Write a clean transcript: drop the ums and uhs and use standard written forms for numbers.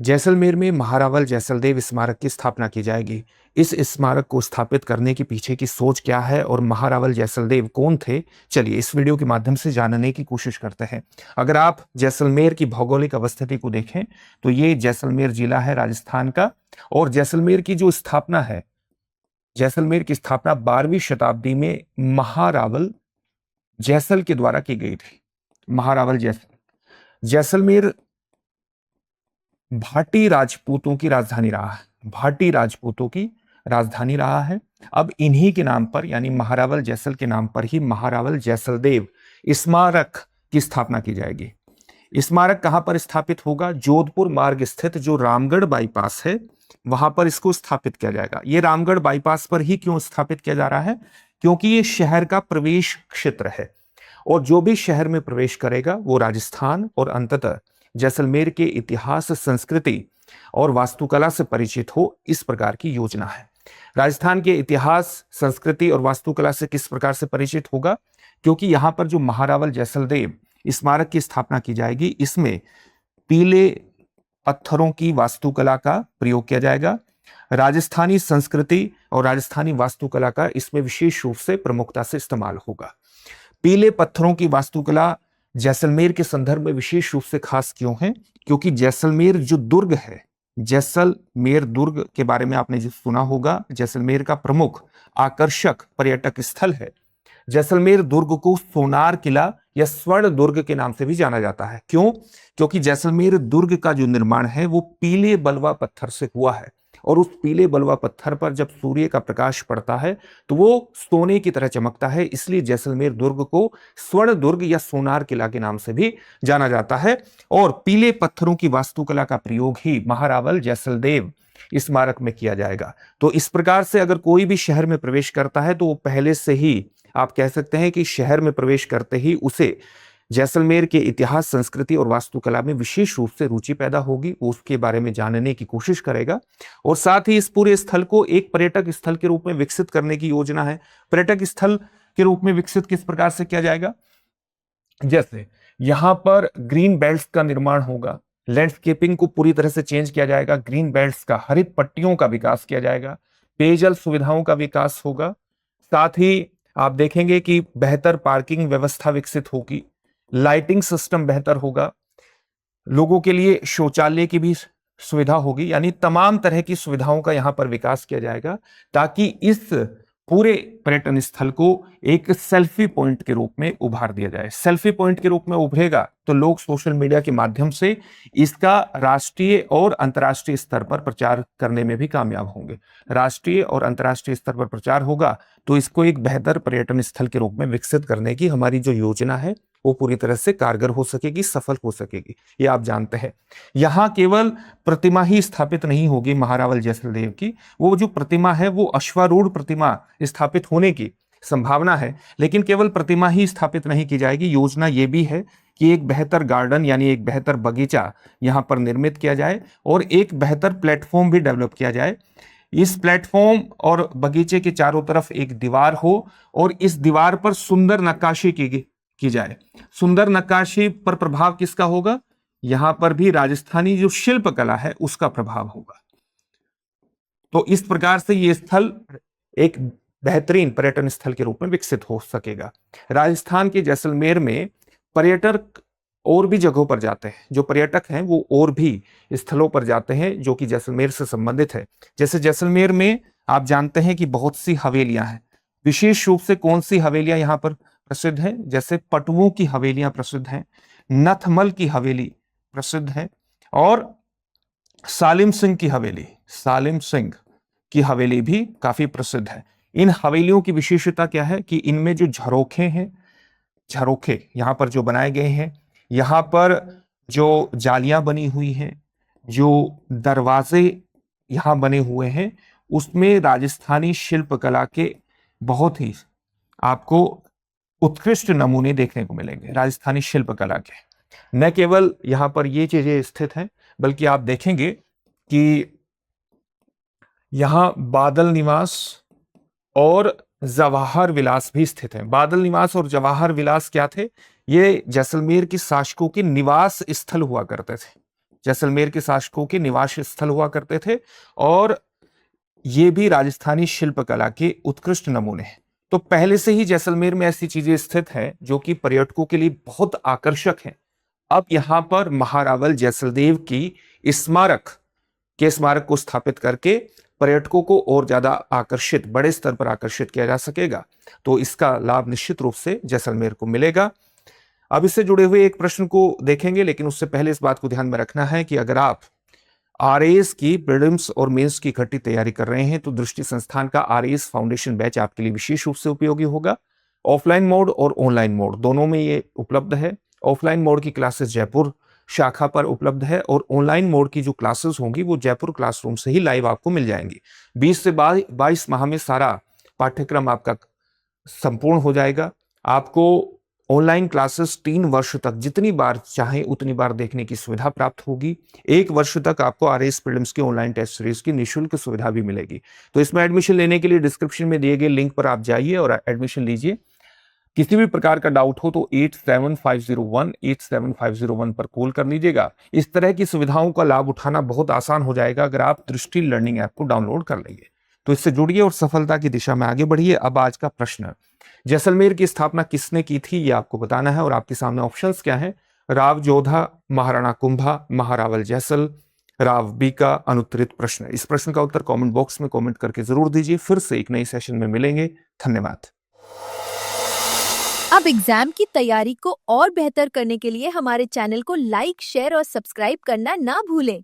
जैसलमेर में महारावल जैसलदेव स्मारक की स्थापना की जाएगी। इस स्मारक को स्थापित करने के पीछे की सोच क्या है और महारावल जैसलदेव कौन थे, चलिए इस वीडियो के माध्यम से जानने की कोशिश करते हैं। अगर आप जैसलमेर की भौगोलिक अवस्थिति को देखें तो ये जैसलमेर जिला है राजस्थान का, और जैसलमेर की जो स्थापना है, जैसलमेर की स्थापना 12वीं शताब्दी में महारावल जैसल के द्वारा की गई थी। महारावल जैसलमेर भाटी राजपूतों की राजधानी रहा है। भाटी राजपूतों की राजधानी रहा है। अब इन्हीं के नाम पर, यानी महारावल जैसल के नाम पर ही महारावल जैसलदेव स्मारक की स्थापना की जाएगी। स्मारक कहां पर स्थापित होगा? जोधपुर मार्ग स्थित जो रामगढ़ बाईपास है वहां पर इसको स्थापित किया जाएगा। ये रामगढ़ बाईपास पर ही क्यों स्थापित किया जा रहा है? क्योंकि ये शहर का प्रवेश क्षेत्र है, और जो भी शहर में प्रवेश करेगा वो राजस्थान और अंततः जैसलमेर के इतिहास, संस्कृति और वास्तुकला से परिचित हो, इस प्रकार की योजना है। राजस्थान के इतिहास, संस्कृति और वास्तुकला से किस प्रकार से परिचित होगा? क्योंकि यहां पर जो महारावल जैसलदेव स्मारक की स्थापना की जाएगी, इसमें पीले पत्थरों की वास्तुकला का प्रयोग किया जाएगा। राजस्थानी संस्कृति और राजस्थानी वास्तुकला का इसमें विशेष रूप से प्रमुखता से इस्तेमाल होगा। पीले पत्थरों की वास्तुकला जैसलमेर के संदर्भ में विशेष रूप से खास क्यों है? क्योंकि जैसलमेर जो दुर्ग है, जैसलमेर दुर्ग के बारे में आपने जो सुना होगा, जैसलमेर का प्रमुख आकर्षक पर्यटक स्थल है। जैसलमेर दुर्ग को सोनार किला या स्वर्ण दुर्ग के नाम से भी जाना जाता है। क्यों? क्योंकि जैसलमेर दुर्ग का जो निर्माण है वो पीले बलुआ पत्थर से हुआ है, और उस पीले बलुआ पत्थर पर जब सूर्य का प्रकाश पड़ता है तो वो सोने की तरह चमकता है। इसलिए जैसलमेर दुर्ग को स्वर्ण दुर्ग या सोनार किला के नाम से भी जाना जाता है, और पीले पत्थरों की वास्तुकला का प्रयोग ही महारावल जैसलदेव स्मारक में किया जाएगा। तो इस प्रकार से अगर कोई भी शहर में प्रवेश करता है तो वो पहले से ही, आप कह सकते हैं कि शहर में प्रवेश करते ही उसे जैसलमेर के इतिहास, संस्कृति और वास्तुकला में विशेष रूप से रुचि पैदा होगी। वो उसके बारे में जानने की कोशिश करेगा, और साथ ही इस पूरे स्थल को एक पर्यटक स्थल के रूप में विकसित करने की योजना है। पर्यटक स्थल के रूप में विकसित किस प्रकार से किया जाएगा? जैसे यहां पर ग्रीन बेल्ट्स का निर्माण होगा, लैंडस्केपिंग को पूरी तरह से चेंज किया जाएगा, ग्रीन बेल्ट्स का, हरित पट्टियों का विकास किया जाएगा, पेयजल सुविधाओं का विकास होगा। साथ ही आप देखेंगे कि बेहतर पार्किंग व्यवस्था विकसित होगी, लाइटिंग सिस्टम बेहतर होगा, लोगों के लिए शौचालय की भी सुविधा होगी। यानी तमाम तरह की सुविधाओं का यहां पर विकास किया जाएगा, ताकि इस पूरे पर्यटन स्थल को एक सेल्फी पॉइंट के रूप में उभार दिया जाए। सेल्फी पॉइंट के रूप में उभरेगा तो लोग सोशल मीडिया के माध्यम से इसका राष्ट्रीय और अंतर्राष्ट्रीय स्तर पर प्रचार करने में भी कामयाब होंगे। राष्ट्रीय और अंतर्राष्ट्रीय स्तर पर प्रचार होगा तो इसको एक बेहतर पर्यटन स्थल के रूप में विकसित करने की हमारी जो योजना है वो पूरी तरह से कारगर हो सकेगी, सफल हो सकेगी। ये आप जानते हैं। यहां केवल प्रतिमा ही स्थापित नहीं होगी महारावल जैसलदेव की, वो जो प्रतिमा है वो अश्वारूढ़ प्रतिमा स्थापित होने की संभावना है, लेकिन केवल प्रतिमा ही स्थापित नहीं की जाएगी। योजना ये भी है कि एक बेहतर गार्डन, यानी एक बेहतर बगीचा यहां पर निर्मित किया जाए, और एक बेहतर प्लेटफॉर्म भी डेवलप किया जाए। इस प्लेटफॉर्म और बगीचे के चारों तरफ एक दीवार हो, और इस दीवार पर सुंदर नक्काशी की जाए। सुंदर नक्काशी पर प्रभाव किसका होगा? यहां पर भी राजस्थानी जो शिल्प कला है उसका प्रभाव होगा। तो इस प्रकार से ये स्थल एक बेहतरीन पर्यटन स्थल के रूप में विकसित हो सकेगा। राजस्थान के जैसलमेर में पर्यटक और भी जगहों पर जाते हैं, जो पर्यटक हैं वो और भी स्थलों पर जाते हैं जो कि जैसलमेर से संबंधित है। जैसे जैसलमेर में आप जानते हैं कि बहुत सी हवेलियां हैं। विशेष रूप से कौन सी हवेलियां यहां पर प्रसिद्ध हैं? जैसे पटवों की हवेलियां प्रसिद्ध हैं, नथमल की हवेली प्रसिद्ध है, और सालिम सिंह की हवेली, सालिम सिंह की हवेली भी काफी प्रसिद्ध है। इन हवेलियों की विशेषता क्या है कि इनमें जो झरोखे हैं, झरोखे यहां पर जो बनाए गए हैं, यहां पर जो जालियां बनी हुई हैं, जो दरवाजे यहां बने हुए हैं, उसमें राजस्थानी शिल्पकला के बहुत ही आपको उत्कृष्ट नमूने देखने को मिलेंगे राजस्थानी शिल्पकला के। न केवल यहां पर ये चीजें स्थित हैं, बल्कि आप देखेंगे कि यहां बादल निवास और जवाहर विलास भी स्थित हैं। बादल निवास और जवाहर विलास क्या थे? ये जैसलमेर के शासकों के निवास स्थल हुआ करते थे। जैसलमेर के शासकों के निवास स्थल हुआ करते थे और ये भी राजस्थानी शिल्पकला के उत्कृष्ट नमूने हैं। तो पहले से ही जैसलमेर में ऐसी चीजें स्थित हैं जो कि पर्यटकों के लिए बहुत आकर्षक हैं। अब यहां पर महारावल जैसलदेव की स्मारक को स्थापित करके पर्यटकों को और ज्यादा आकर्षित, बड़े स्तर पर आकर्षित किया जा सकेगा। तो इसका लाभ निश्चित रूप से जैसलमेर को मिलेगा। अब इससे जुड़े हुए एक प्रश्न को देखेंगे, लेकिन उससे पहले इस बात को ध्यान में रखना है कि अगर आप आरएएस की प्रीलिम्स और मेंस की इकट्ठी तैयारी कर रहे हैं तो दृष्टि संस्थान का आरएएस फाउंडेशन बैच आपके लिए विशेष रूप से उपयोगी होगा। ऑफलाइन मोड और ऑनलाइन मोड दोनों में ये उपलब्ध है। ऑफलाइन मोड की क्लासेस जयपुर शाखा पर उपलब्ध है और ऑनलाइन मोड की जो क्लासेस होंगी वो जयपुर क्लासरूम से ही लाइव आपको मिल जाएंगी। 20 से 22 माह में सारा पाठ्यक्रम आपका संपूर्ण हो जाएगा। आपको ऑनलाइन क्लासेस 3 वर्ष तक जितनी बार चाहें उतनी बार देखने की सुविधा प्राप्त होगी। 1 वर्ष तक आपको आरएएस प्रीलिम्स की ऑनलाइन टेस्ट सीरीज की निःशुल्क सुविधा भी मिलेगी। तो इसमें एडमिशन लेने के लिए डिस्क्रिप्शन में दिए गए लिंक पर आप जाइए और एडमिशन लीजिए। किसी भी प्रकार का डाउट हो तो 8750187501 पर कॉल कर लीजिएगा। इस तरह की सुविधाओं का लाभ उठाना बहुत आसान हो जाएगा अगर आप दृष्टि लर्निंग ऐप को डाउनलोड कर लेंगे। तो इससे जुड़िए और सफलता की दिशा में आगे बढ़िए। अब आज का प्रश्न, जैसलमेर की स्थापना किसने की थी, ये आपको बताना है और आपके सामने ऑप्शंस क्या हैं। राव जोधा, महाराणा कुंभा, महारावल जैसल, राव बीका। अनुत्तरित प्रश्न। इस प्रश्न का उत्तर कमेंट बॉक्स में कमेंट करके जरूर दीजिए। फिर से एक नई सेशन में मिलेंगे। धन्यवाद। अब एग्जाम की तैयारी को और बेहतर करने के लिए हमारे चैनल को लाइक, शेयर और सब्सक्राइब करना ना भूलें।